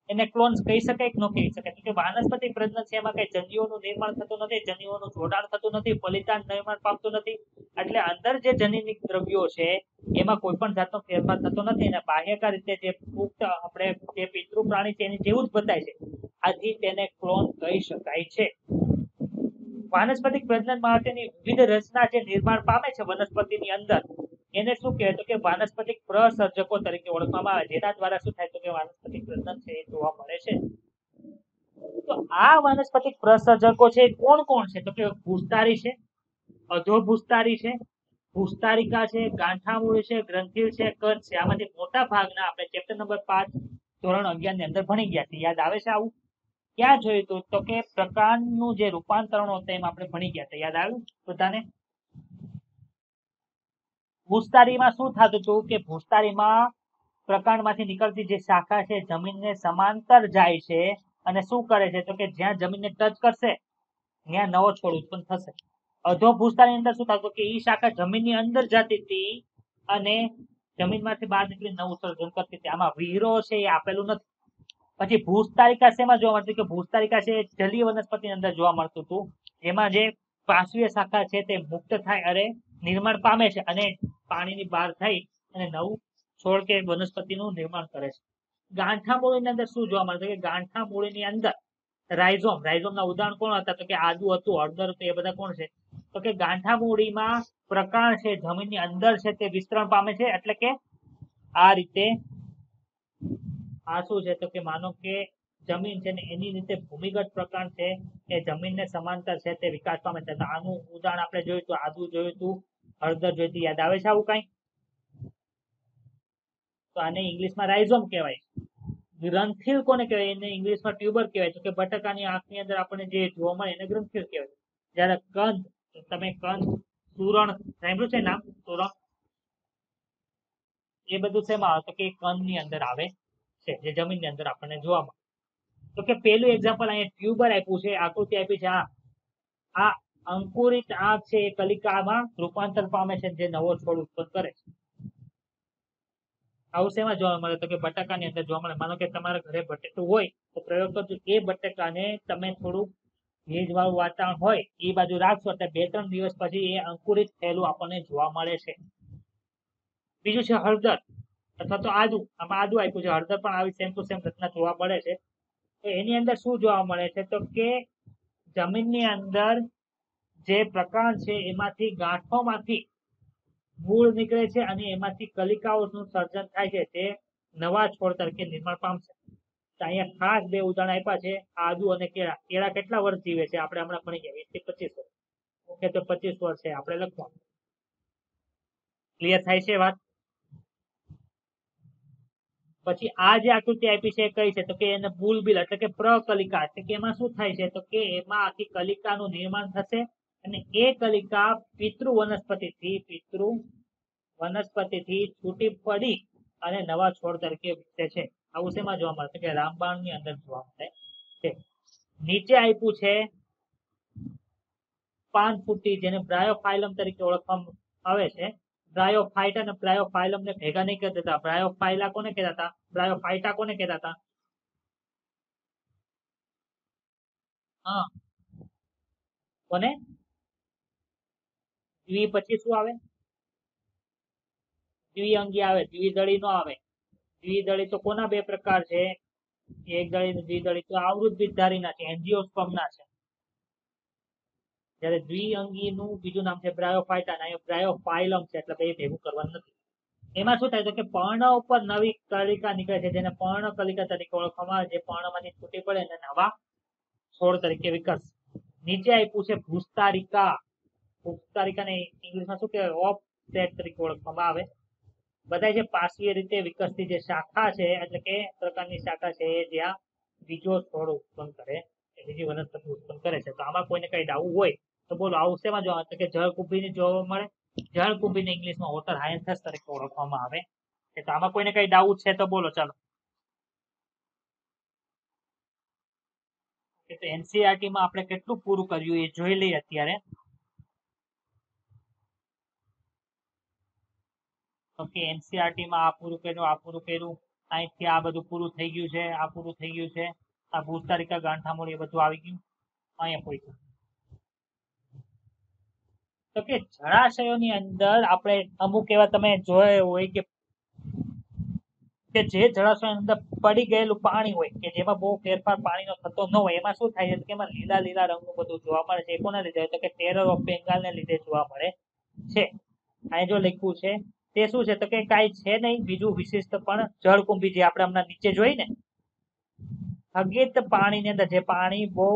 એને ક્લોન્સ કહી શકાય કે ન કહી શકાય તો કે વાનસ્પતિક પ્રજનન છે એમાં કઈ જન્યુઓનું નિર્માણ થતું નથી, જન્યુઓનું જોડાણ થતું નથી, ફલિતાંડ નિર્માણ પામતું નથી. એટલે અંદર જે જનીનિક દ્રવ્યો છે એમાં કોઈ પણ જાતનો ફેરફાર થતો નથી અને બાહ્યકાર રીતે જે પુખ્ત આપણે જે પિતૃ પ્રાણી છે એની જેવું જ બતાય છે. આથી તેને ક્લોન કહી શકાય છે. વાનસ્પતિક પ્રજનન માટેની વિવિધ રચના જે નિર્માણ પામે છે વનસ્પતિની અંદર એને શું કહેવાય તો કે વાનસ્પતિક પ્રસર્જકો તરીકે ઓળખવામાં આવે, જેના દ્વારા શું થાય તો કે વાનસ્પતિક પ્રજનન છે એ જોવા મળે છે. તો આ વાનસ્પતિક પ્રસર્જકો છે કોણ કોણ છે તો કે ભૂસ્તારી છે, અધોભૂસ્તારી છે, ભૂસ્તારિકા છે, ગાંઠામૂળ છે, ગ્રંથિલ છે, કદ છે. આમાંથી મોટા ભાગના આપણે ચેપ્ટર નંબર 5 ધોરણ 11 ની અંદર ભણી ગયા છે. યાદ આવે છે આવું? ક્યાં જોયું હતું તો કે પ્રકાંડનું જે રૂપાંતરણ હતું એમાં આપણે ભણી ગયા હતા. યાદ આવ્યું બધાને? ભૂસ્તારીમાં શું થતું હતું કે ભૂસ્તારીમાં પ્રકાંડમાંથી નીકળતી જે શાખા છે જમીનને સમાંતર જાય છે અને શું કરે છે તો કે જ્યાં જમીનને ટચ કરશે ત્યાં નવો છોડ ઉત્પન્ન થશે. અધોભૂસ્તાની અંદર શું થતું કે ઈ શાખા જમીનની અંદર જતી હતી અને જમીનમાંથી બહાર નીકળી નવું સર્જન કરતી હતી. આમાં વિહરો છે એ આપેલું નથી. પછી ભૂસ્તારિકા શેમાં જોવા મળતું કે ભૂસ્તારિકા છે જલીય વનસ્પતિની અંદર જોવા મળતું હતું. એમાં જે પાર્શ્વીય શાખા છે તે મુક્ત થાય અરે નિર્માણ પામે છે અને પાણીની બહાર થઈ અને નવું છોડ કે વનસ્પતિનું નિર્માણ કરે છે. ગાંઠામૂળની અંદર શું જોવા મળતું કે ગાંઠામૂળની અંદર રાઇઝોમ, રાઇઝોમના ઉદાહરણ કોણ હતા તો કે આદુ હતું, હળદર હતું, એ બધા કોણ છે તો કે ગાંઠામૂળીમાં પ્રકાંડ છે જમીનની અંદર છે તે વિસ્તરણ પામે છે. એટલે કે આ રીતે આ શું છે તો કે માનો કે જમીન છે ને એની રીતે ભૂમિગત પ્રકાંડ છે એ જમીનને સમાંતર છે તે વિકાસ પામે છે. આનું ઉદાહરણ આપણે જોયું હતું, આદુ જોયું હતું, હળદર જોઈ હતી. યાદ આવે છે આવું કઈ? તો આને ઇંગ્લિશમાં રાઇઝોમ કહેવાય. ગ્રંથિલ કોને કહેવાય? એને ઇંગ્લિશમાં ટ્યુબર કહેવાય. તો કે બટાકાની આંખની અંદર આપણને જે જોવા મળે એને ગ્રંથિલ કહેવાય. જ્યારે કંદ, તમે કંદ, સુરણ સાંભળ્યું છે નામ? સુરણ એ બધું શેમાં આવે તો કે કંદની અંદર આવે છે, જે જમીનની અંદર આપણને જોવા મળે. તો કે પેલું એક્ઝામ્પલ અહીંયા ટ્યુબર આપ્યું છે, આકૃતિ આપી છે. આ અંકુરિત આંખ છે એ કલિકામાં રૂપાંતર પામે છે જે નવો છોડ ઉત્પન્ન કરે છે. આવું શેમાં જોવા મળે તો કે બટાકાની અંદર જોવા મળે. માનો કે તમારા ઘરે બટેટું હોય તો પ્રયોગ કરજો, એ બટાકાને તમે થોડું ભેજવાળું વાતાવરણ હોય એ બાજુ રાખશો એટલે 2-3 દિવસ પછી એ અંકુરિત થયેલું આપણને જોવા મળે છે. બીજું છે હળદર અથવા તો આદુ. આમાં આદુ આપ્યું છે, હળદર પણ આવી સેમ ટુ સેમ રચના જોવા મળે છે. તો એની અંદર શું જોવા મળે છે તો કે જમીનની અંદર જે પ્રકાંડ છે એમાંથી ગાંઠોમાંથી મૂળ નીકળે છે અને એમાંથી કલિકાઓનું સર્જન થાય છે, તે નવા છોડ તરીકે નિર્માણ પામશે. તો અહીંયા ખાસ 2 ઉદાહરણ આપ્યા છે, આદુ અને કેળા. કેળા કેટલા વર્ષ જીવે છે આપણે હમણાં ભણી ગયા 20 થી 25 વર્ષ. ઓકે, તો 25 વર્ષ છે આપણે લખવાનું. ક્લિયર થાય છે વાત? પછી આ જે આકૃતિ આપી છે કઈ છે તો કે એને બુલબિલ એટલે કે પ્રકલિકા, એટલે કે એમાં શું થાય છે તો કે એમાં આખી કલિકાનું નિર્માણ થશે અને એ કલિકા પિતૃ વનસ્પતિથી છૂટી પડી અને નવા છોડ તરીકે વિકસે છે. આવું શેમાં જોવા મળે કે રામબાણની અંદર જોવા મળે છે. નીચે આપ્યું છે પાનફૂટી, જેને બ્રાયોફાઇલમ તરીકે ઓળખવામાં આવે છે. બ્રાયોફાઇટા અને બ્રાયોફાઇલમ ને ભેગા નહીં કરી દેતા. બ્રાયોફાઇલા કોને કહેતા હતા? બ્રાયોફાઇટા કોને કહેતા હતા? હા, કોને? પછી શું આવે? દ્વિઅંગી આવે, દ્વિદળી નો આવે. દ્વિદળી તો કોના 2 પ્રકાર છે? એક દળી ને દ્વિદળી તો આવૃત બીજધારીના છે, એન્જિયોસ્પર્મના છે. જ્યારે દ્વિઅંગી નું બીજું નામ છે બ્રાયોફાઇટા અને બ્રાયોફાઇલમ છે, એટલે બે ભેગું કરવાનું નથી. એમાં શું થાય તો કે પર્ણ ઉપર નવી કલિકા નીકળે છે જેને પર્ણ કલિકા તરીકે ઓળખવામાં આવે છે. પર્ણમાંથી છૂટી પડે અને નવા છોડ તરીકે વિકસશે. નીચે આપ્યું છે ભૂસ્તારિકા. ભૂસ્તારિકાને ઇંગ્લિશમાં શું કહેવાય? ઓફ સેટ તરીકે ઓળખવામાં આવે. બધા જે પાર્શ્વીય રીતે વિકસતી જે શાખા છે એટલે કે પ્રકારની શાખા છે જ્યાં બીજો છોડ ઉત્પન્ન કરે, બીજી વનસ્પતિ ઉત્પન્ન કરે છે. તો આમાં કોઈને કઈ ડાઉટ હોય તો બોલો. આવું શેમાં જોવા મળે કે જળકુંભીને જોવા મળે. જળકુંભીને ઇંગ્લિશમાં વોટર હાયન્થસ તરીકે ઓળખવામાં આવે. તો આમાં કોઈને કઈ ડાઉટ છે તો બોલો ચાલો. તો એનસીઈઆરટી માં આપણે કેટલું પૂરું કર્યું એ જોઈ લઈએ અત્યારે. ઓકે, એનસીઈઆરટી માં આ પૂરું કર્યું, અહીંથી આ બધું પૂરું થઈ ગયું છે, આ પૂરું થઈ ગયું છે, આ ભૂતારિકા ગાંઠામોળ એ બધું આવી ગયું. અહીંયા પહોંચ્યું. તો કે જળાશયોની અંદર આપણે અમુક એવા તમે જોયા હોય કે જે જળાશયોની અંદર પડી ગયેલું પાણી હોય કે જેમાં બહુ ફેરફાર પાણીનો થતો ન હોય, એમાં શું થાય છે કે એમાં લીલા લીલા રંગનું બધું જોવા મળે છે. એ કોના લીધે? તો કે ટેરર ઓફ બેંગાલ ને લીધે જોવા મળે છે. અહીં જો લખ્યું છે તે શું છે? તો કે કાંઈ છે નહીં બીજું વિશિષ્ટ પણ જળકુંભી, જે આપણે હમણાં નીચે જોઈ ને, સ્થગિત પાણીની અંદર જે પાણી બહુ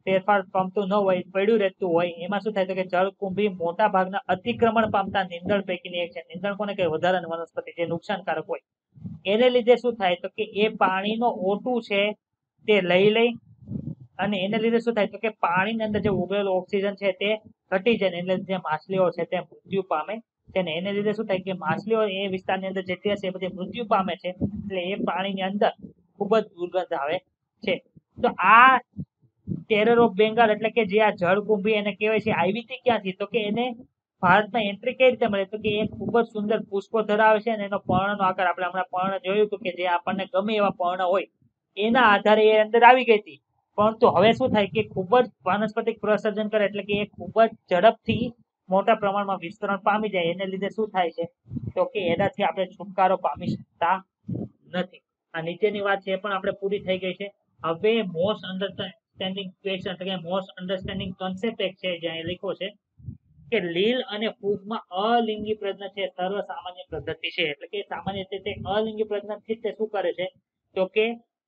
ફેરફાર પામતું ન હોય, પડ્યું રહેતું હોય, એમાં શું થાય? તો કે જળકુંભી મોટા ભાગના અતિક્રમણ પામતા નીંદણ પૈકીની એક છે. નીંદણ કોને કહે? વધારાની વનસ્પતિ જે નુકસાનકારક હોય. એને લીધે શું થાય? તો કે એ પાણીનો ઓટું છે તે લઈ અને એને લીધે શું થાય? તો કે પાણીની અંદર જે ઉભેલું ઓક્સિજન છે તે ઘટી જાય, એટલે જે માછલીઓ છે તે મૃત્યુ પામે છે. ને એને લીધે શું થાય? કે માછલીઓ એ વિસ્તારની અંદર જેટલી હશે એ બધી મૃત્યુ પામે છે. એટલે એ પાણીની અંદર ખૂબ જ દુર્ગંધ આવે છે. તો આ ટેરર ઓફ બેંગાલ એટલે કે જે આ જળકુંભી એને કહેવાય છે, આવી હતી ક્યાંથી? તો કે એને ભારતમાં એન્ટ્રી કઈ રીતે મળે? તો કે એ ખૂબ જ સુંદર પુષ્પો ધરાવે છે અને એનો પર્ણનો આકાર, આપણે હમણાં પર્ણ જોયું હતું કે જે આપણને ગમે એવા પર્ણ હોય એના આધારે એ અંદર આવી ગઈ હતી. પરંતુ હવે શું થાય કે ખૂબ જ વાનસ્પતિક પ્રસર્જન કરે, એટલે કે એ ખૂબ જ ઝડપથી મોટા પ્રમાણમાં વિસ્તરણ પામી જાય. એને લીધે શું થાય છે? તો કે એનાથી આપણે છુટકારો પામી શકતા નથી. આ નીચેની વાત છે એ પણ આપણે પૂરી થઈ ગઈ છે. હવે મોસ્ટ અન્ડરસ્ટેન્ડિંગ ક્વેશ્ચન એટલે કે મોસ્ટ અન્ડરસ્ટેન્ડિંગ કન્સેપ્ટ એક છે જ્યાં લખ્યો છે કે લીલ અને ફૂગમાં અલિંગી પ્રજનન છે સર્વસામાન્ય પદ્ધતિ છે. એટલે કે સામાન્ય રીતે અલિંગી પ્રજનન થી તે શું કરે છે? તો કે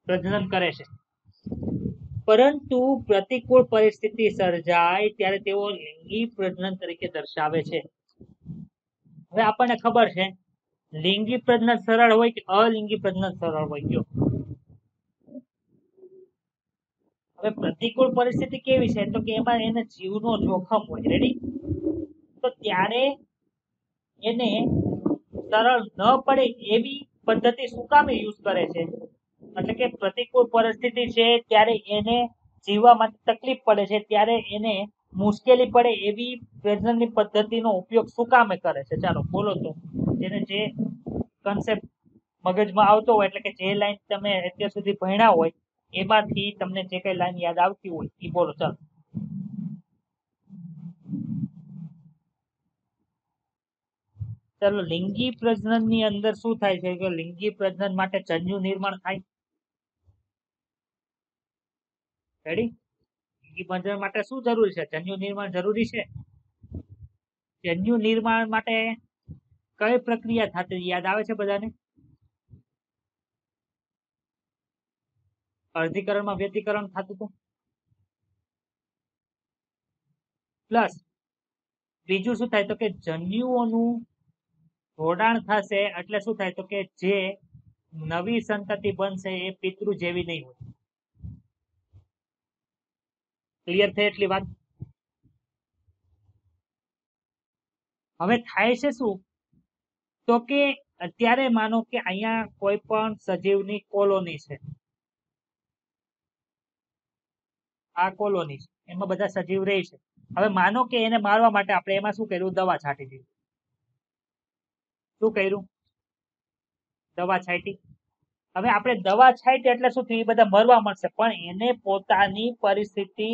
પ્રજનન કરે છે. પરંતુ પ્રતિકૂળ પરિસ્થિતિ સર્જાય ત્યારે તેઓ લિંગી પ્રજનન તરીકે દર્શાવે છે. હવે આપણને ખબર છે લિંગી પ્રજનન સરળ હોય કે અલિંગી પ્રજનન સરળ હોય ગયો. હવે પ્રતિકૂળ પરિસ્થિતિ કેવી છે? તો કે એમાં એને જીવનો જોખમ હોય. રેડી? તો ત્યારે એને સરળ ન પડે એવી પદ્ધતિ શું કામ યુઝ કરે છે? એટલે કે પ્રતિકૂળ પરિસ્થિતિ છે ત્યારે એને જીવવા માટે તકલીફ પડે છે, ત્યારે એને મુશ્કેલી પડે એવી પ્રજનનની પદ્ધતિનો ઉપયોગ શું કામે કરે છે? ચાલો બોલો તો. જેને જે કન્સેપ્ટ મગજમાં આવતો હોય, એટલે કે જે લાઈન તમે અત્યાર સુધી ભણ્યા હોય એમાંથી તમને જે કઈ લાઈન યાદ આવતી હોય એ બોલો. ચાલો. ચાલો, લિંગી પ્રજનન ની અંદર શું થાય છે કે લિંગી પ્રજનન માટે જન્યુ નિર્માણ થાય. રેડી? લિંગી પ્રજનન માટે શું જરૂરી છે? જન્યુ નિર્માણ જરૂરી છે. જન્યુ નિર્માણ માટે કઈ પ્રક્રિયા થતી યાદ આવે છે બધાને? અર્ધીકરણમાં વ્યતિકરણ થતું હતું. પ્લસ બીજું શું થાય? તો કે જન્યુઓનું જોડાણ થશે એટલે શું થાય? તો કે જે નવી સંતતિ બનશે એ પિતૃ જેવી નહીં હોય. ક્લિયર થઈ એટલી વાત? હવે થાય છે શું? તો કે અત્યારે માનો કે અહીંયા કોઈ પણ સજીવની કોલોની છે, આ કોલોની છે, એમાં બધા સજીવ રહે છે. હવે માનો કે એને મારવા માટે આપણે એમાં શું કર્યું? દવા છાંટી દીધી. શું કર્યું? દવા છાંટી. હવે આપણે દવા છાંટી એટલે શું થયું? એ બધા મરવા મળશે, પણ એને પોતાની પરિસ્થિતિ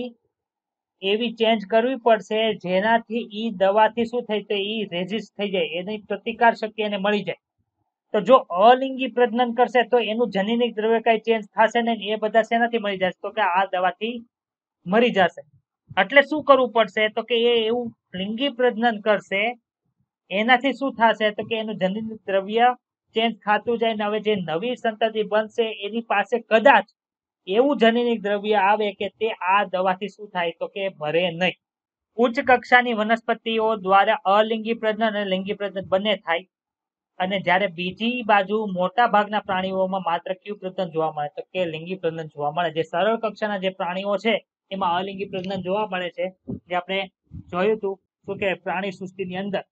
એવી ચેન્જ કરવી પડશે જેનાથી ઈ દવાથી શું થાય? તો ઈ રેઝિસ્ટ થઈ જાય, એની પ્રતિકાર શક્તિ એને મળી જાય. તો જો અલિંગી પ્રજનન કરશે તો એનું જનીનિક દ્રવ્ય કઈ ચેન્જ થશે નહીં. એ બધા શેનાથી મરી જશે? તો કે આ દવાથી મરી જશે. એટલે શું કરવું પડશે? તો કે એ એવું લિંગી પ્રજનન કરશે, એનાથી શું થશે? તો કે એનું જનીનિક દ્રવ્ય ચેન્જ થતું જાય ને હવે જે નવી સંતતિ બનશે એની પાસે કદાચ એવું જનીનિક દ્રવ્ય આવે કે તે આ દવાથી શું થાય? તો કે મરે નહીં. ઉચ્ચ કક્ષાની વનસ્પતિઓ દ્વારા અલિંગી પ્રજનન અને લિંગી પ્રજનન બંને થાય. અને જ્યારે બીજી બાજુ મોટા ભાગના પ્રાણીઓમાં માત્ર ક્યુ પ્રજનન જોવા મળે? તો કે લિંગી પ્રજનન જોવા મળે. જે સરળ કક્ષાના જે પ્રાણીઓ છે એમાં અલિંગી પ્રજનન જોવા મળે છે. જે આપણે જોયું હતું શું કે પ્રાણી સૃષ્ટિની અંદર